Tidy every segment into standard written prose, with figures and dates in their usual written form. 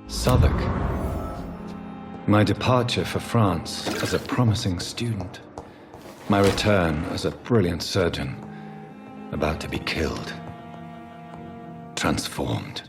Southwark. My departure for France as a promising student. My return as a brilliant surgeon, about to be killed. Transformed.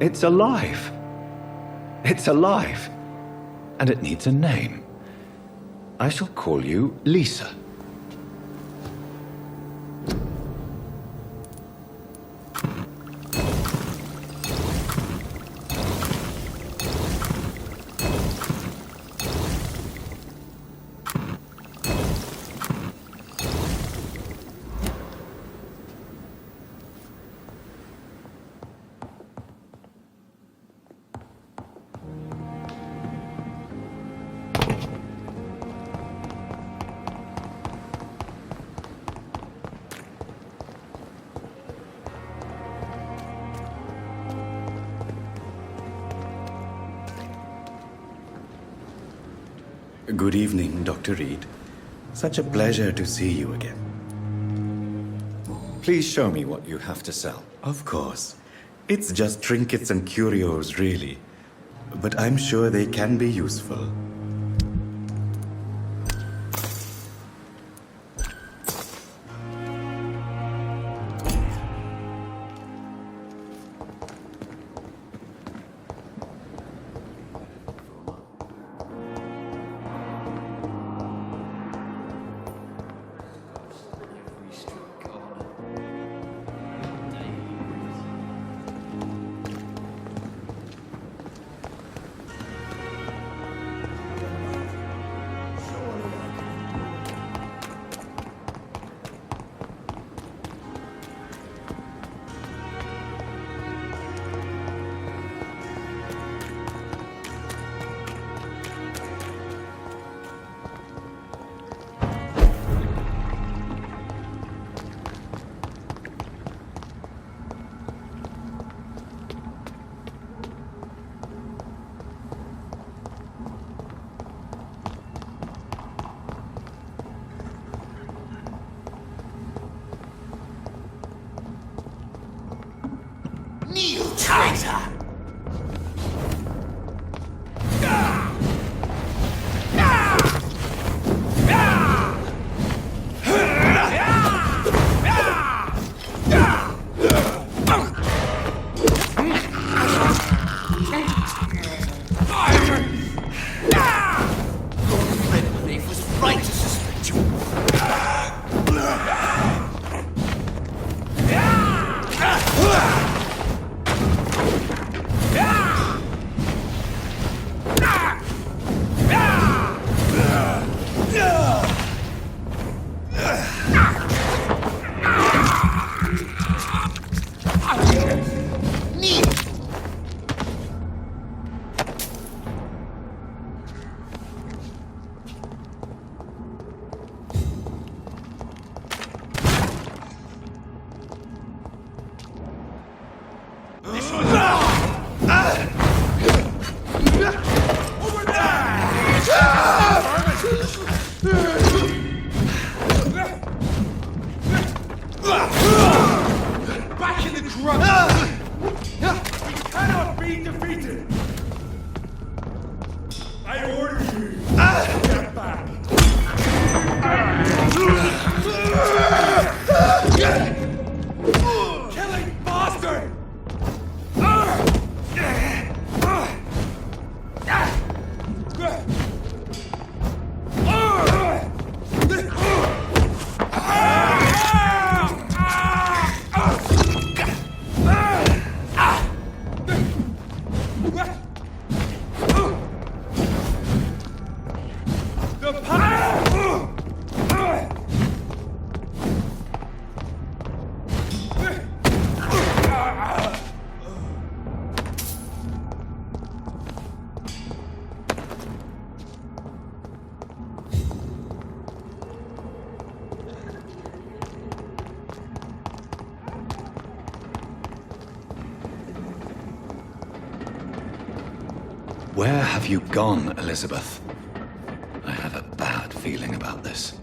It's alive. It's alive. And it needs a name. I shall call you Lisa. Good evening, Dr. Reed. Such a pleasure to see you again. Please show me what you have to sell. Of course. It's just trinkets and curios, really. But I'm sure they can be useful. Where have you gone, Elizabeth? I have a bad feeling about this.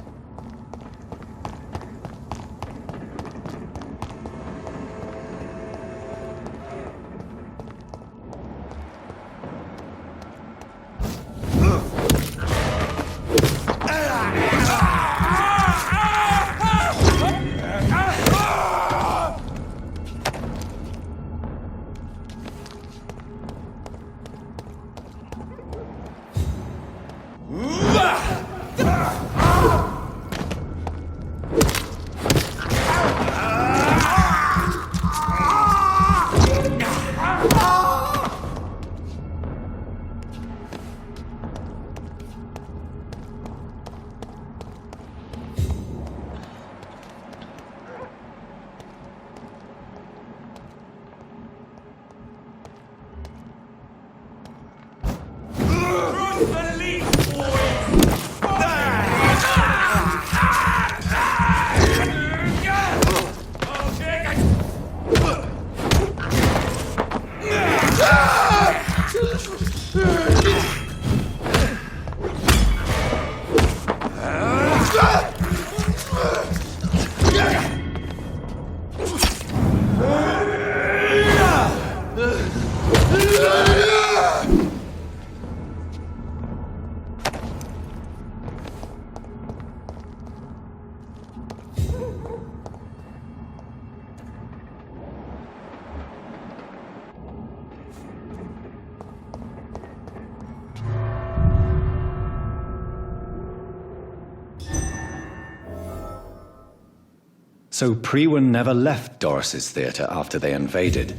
So Prewen never left Doris's theater after they invaded.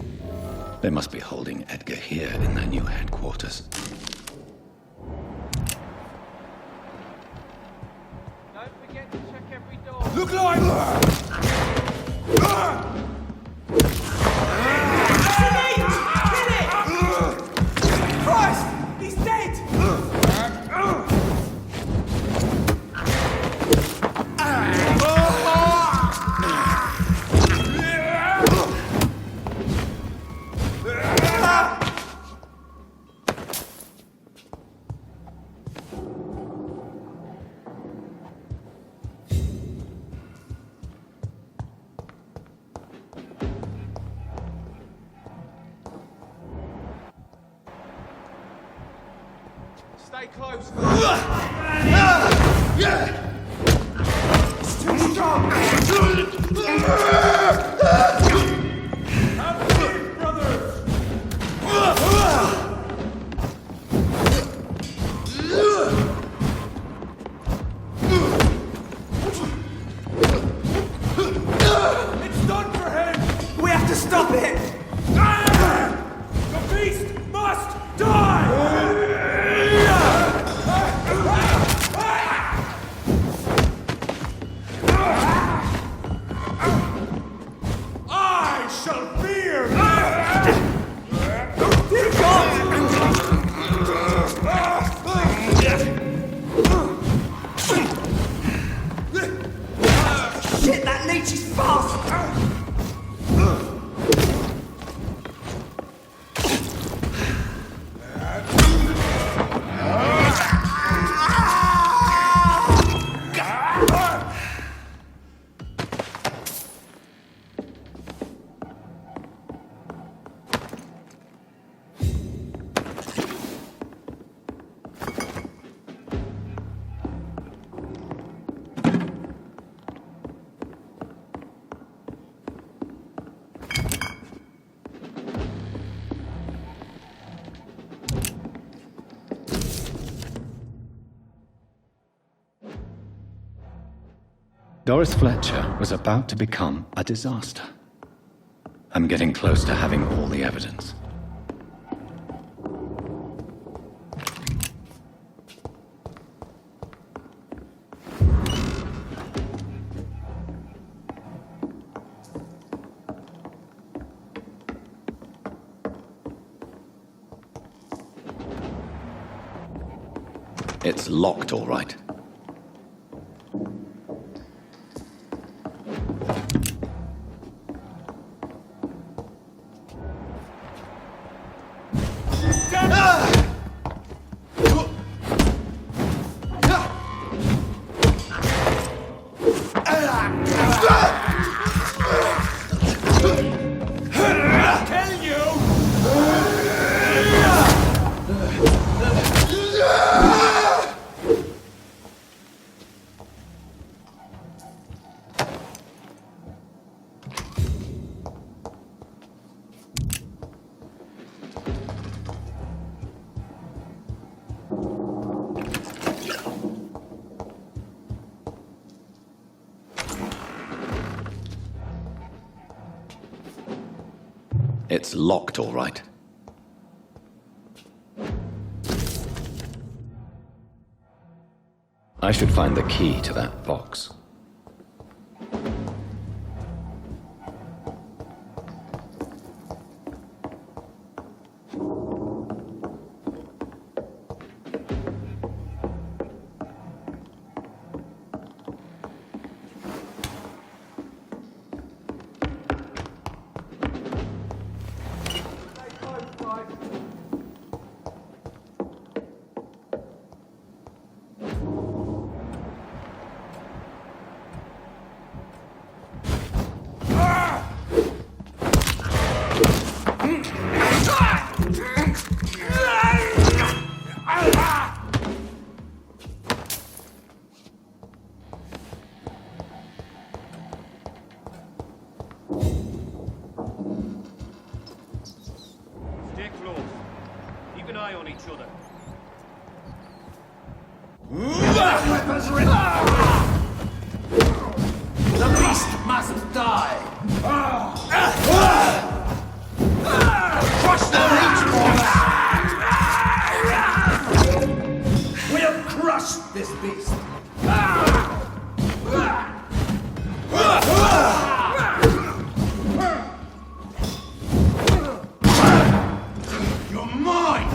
They must be holding Edgar here in their new headquarters. Don't forget to check every door. Look like... Kill it! Christ! He's dead! Stay close. It's too strong! Have faith, brothers! It's done for him! We have to stop it! The beast must die! I shall fear! Dear God! Shit, that leech is fast! Doris Fletcher was about to become a disaster. I'm getting close to having all the evidence. It's locked, all right. It's locked, all right. I should find the key to that box. Stay close. Keep an eye on each other. The beast must die! Crush the leech monster! We'll crush this beast! You're mine!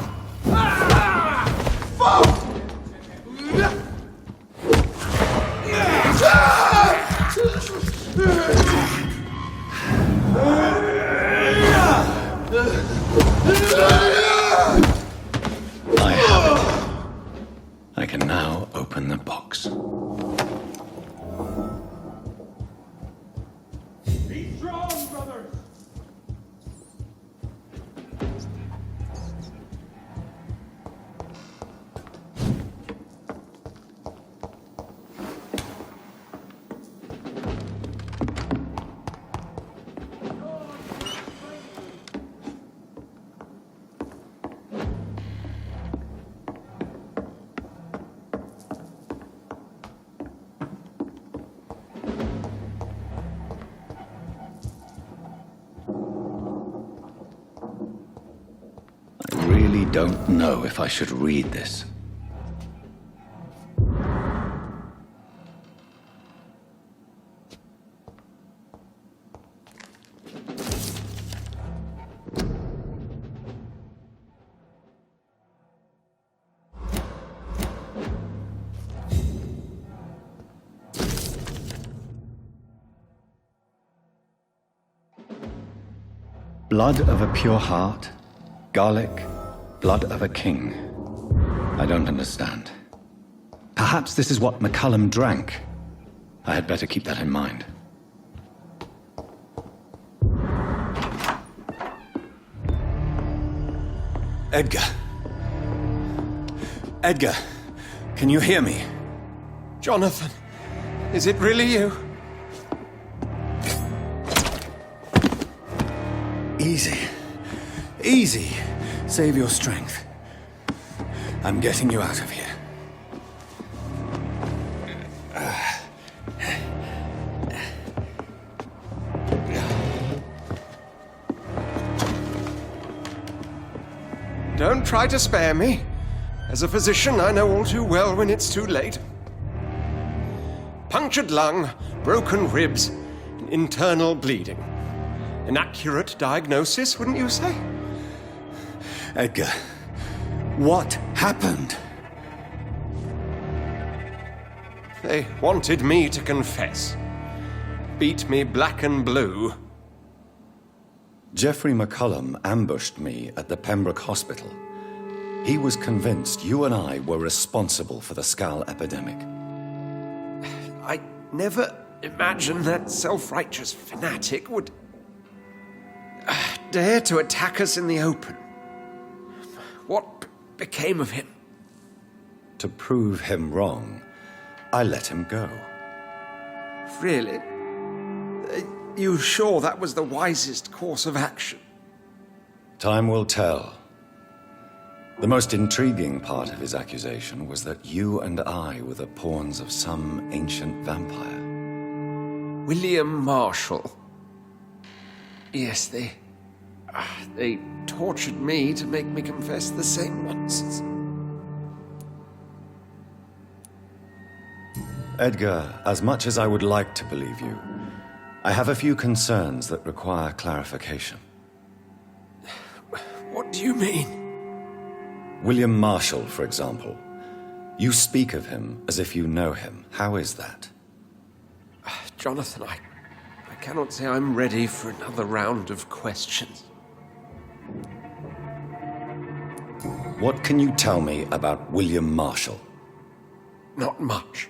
I have it. I can now open the box. Be strong, brothers! I really don't know if I should read this. Blood of a pure heart, garlic, blood of a king. I don't understand. Perhaps this is what McCullum drank. I had better keep that in mind. Edgar. Edgar, can you hear me? Jonathan, is it really you? Easy. Easy. Save your strength. I'm getting you out of here. Don't try to spare me. As a physician, I know all too well when it's too late. Punctured lung, broken ribs, internal bleeding. An accurate diagnosis, wouldn't you say? Edgar, what happened? They wanted me to confess. Beat me black and blue. Geoffrey McCullum ambushed me at the Pembroke Hospital. He was convinced you and I were responsible for the Skal epidemic. I never imagined that self-righteous fanatic would dare to attack us in the open. What became of him? To prove him wrong, I let him go. Really? Are you sure that was the wisest course of action? Time will tell. The most intriguing part of his accusation was that you and I were the pawns of some ancient vampire. William Marshall. Yes, they They tortured me to make me confess the same nonsense. Edgar, as much as I would like to believe you, I have a few concerns that require clarification. What do you mean? William Marshall, for example. You speak of him as if you know him. How is that? Jonathan, I cannot say I'm ready for another round of questions. What can you tell me about William Marshall? Not much.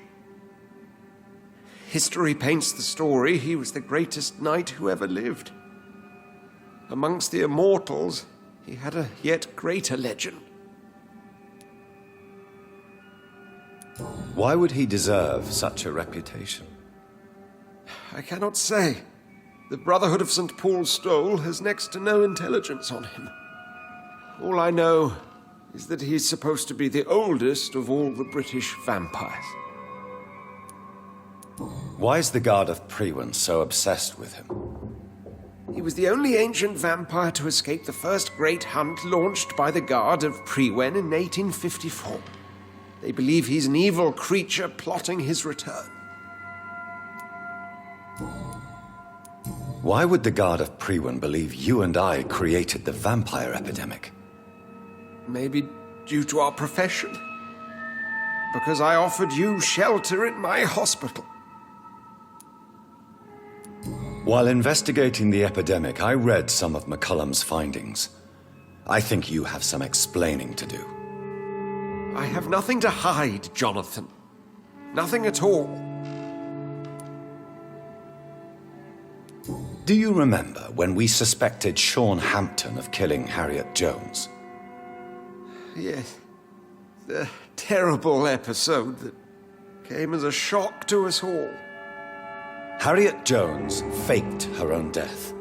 History paints the story he was the greatest knight who ever lived. Amongst the immortals, he had a yet greater legend. Why would he deserve such a reputation? I cannot say. The Brotherhood of St. Paul's Stole has next to no intelligence on him. All I know is that he's supposed to be the oldest of all the British vampires. Why is the Guard of Priwen so obsessed with him? He was the only ancient vampire to escape the first great hunt launched by the Guard of Priwen in 1854. They believe he's an evil creature plotting his return. Why would the Guard of Priwen believe you and I created the vampire epidemic? Maybe due to our profession. Because I offered you shelter in my hospital. While investigating the epidemic, I read some of McCullum's findings. I think you have some explaining to do. I have nothing to hide, Jonathan. Nothing at all. Do you remember when we suspected Sean Hampton of killing Harriet Jones? Yes. The terrible episode that came as a shock to us all. Harriet Jones faked her own death.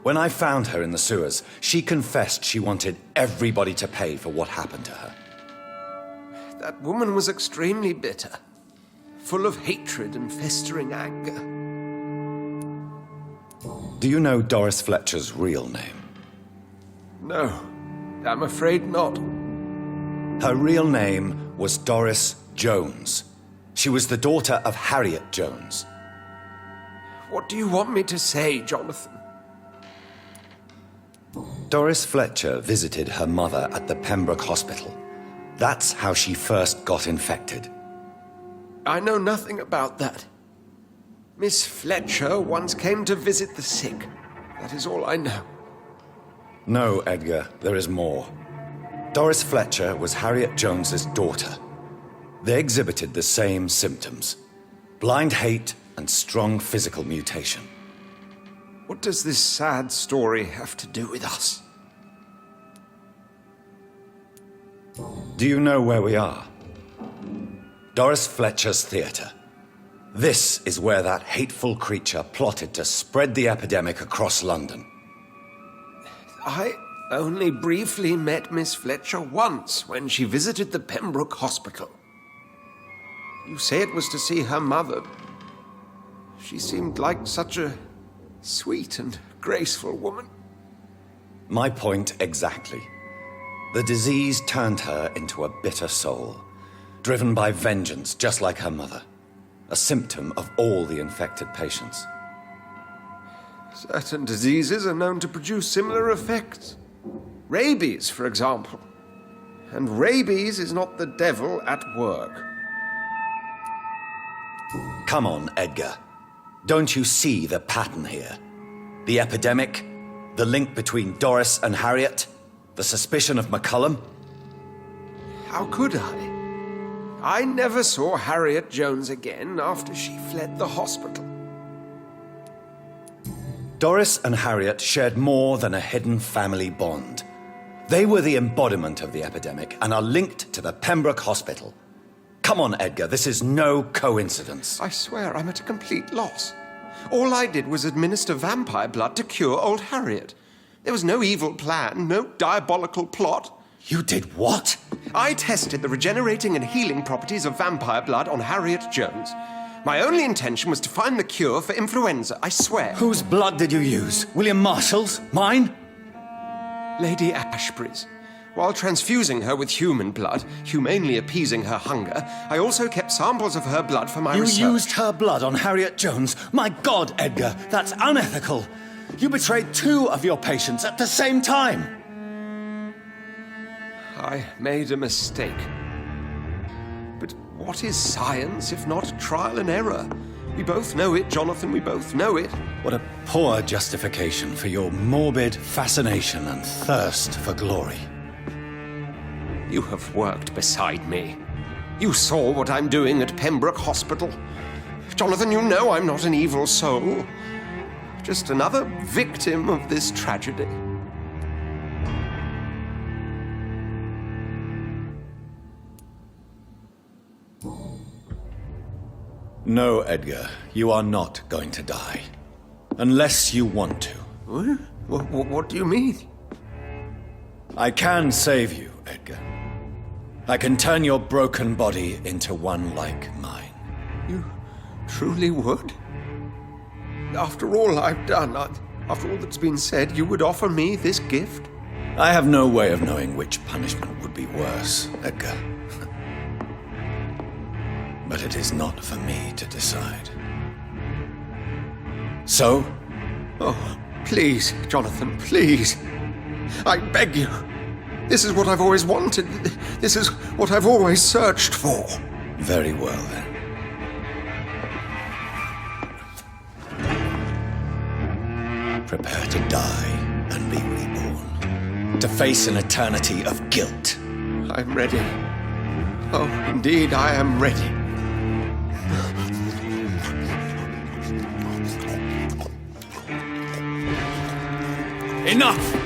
When I found her in the sewers, she confessed she wanted everybody to pay for what happened to her. That woman was extremely bitter, full of hatred and festering anger. Do you know Doris Fletcher's real name? No, I'm afraid not. Her real name was Doris Jones. She was the daughter of Harriet Jones. What do you want me to say, Jonathan? Doris Fletcher visited her mother at the Pembroke Hospital. That's how she first got infected. I know nothing about that. Miss Fletcher once came to visit the sick. That is all I know. No, Edgar, there is more. Doris Fletcher was Harriet Jones's daughter. They exhibited the same symptoms: blind hate and strong physical mutation. What does this sad story have to do with us? Do you know where we are? Doris Fletcher's theatre. This is where that hateful creature plotted to spread the epidemic across London. I only briefly met Miss Fletcher once when she visited the Pembroke Hospital. You say it was to see her mother. She seemed like such a sweet and graceful woman. My point exactly. The disease turned her into a bitter soul, driven by vengeance just like her mother. A symptom of all the infected patients. Certain diseases are known to produce similar effects. Rabies, for example. And rabies is not the devil at work. Come on, Edgar. Don't you see the pattern here? The epidemic, the link between Doris and Harriet, the suspicion of McCullum? How could I? I never saw Harriet Jones again after she fled the hospital. Doris and Harriet shared more than a hidden family bond. They were the embodiment of the epidemic and are linked to the Pembroke Hospital. Come on, Edgar, this is no coincidence. I swear I'm at a complete loss. All I did was administer vampire blood to cure old Harriet. There was no evil plan, no diabolical plot. You did what? I tested the regenerating and healing properties of vampire blood on Harriet Jones. My only intention was to find the cure for influenza, I swear. Whose blood did you use? William Marshall's? Mine? Lady Ashbury's. While transfusing her with human blood, humanely appeasing her hunger, I also kept samples of her blood for my research. You used her blood on Harriet Jones? My God, Edgar, that's unethical. You betrayed 2 of your patients at the same time. I made a mistake. But what is science if not trial and error? We both know it, Jonathan, we both know it. What a poor justification for your morbid fascination and thirst for glory. You have worked beside me. You saw what I'm doing at Pembroke Hospital. Jonathan, you know I'm not an evil soul. Just another victim of this tragedy. No, Edgar, you are not going to die. Unless you want to. What do you mean? I can save you, Edgar. I can turn your broken body into one like mine. You truly would? After all I've done, after all that's been said, you would offer me this gift? I have no way of knowing which punishment would be worse, Edgar. But it is not for me to decide. So? Oh, please, Jonathan, please. I beg you. This is what I've always wanted. This is what I've always searched for. Very well, then. Prepare to die and be reborn. To face an eternity of guilt. I'm ready. Oh, indeed, I am ready. Enough!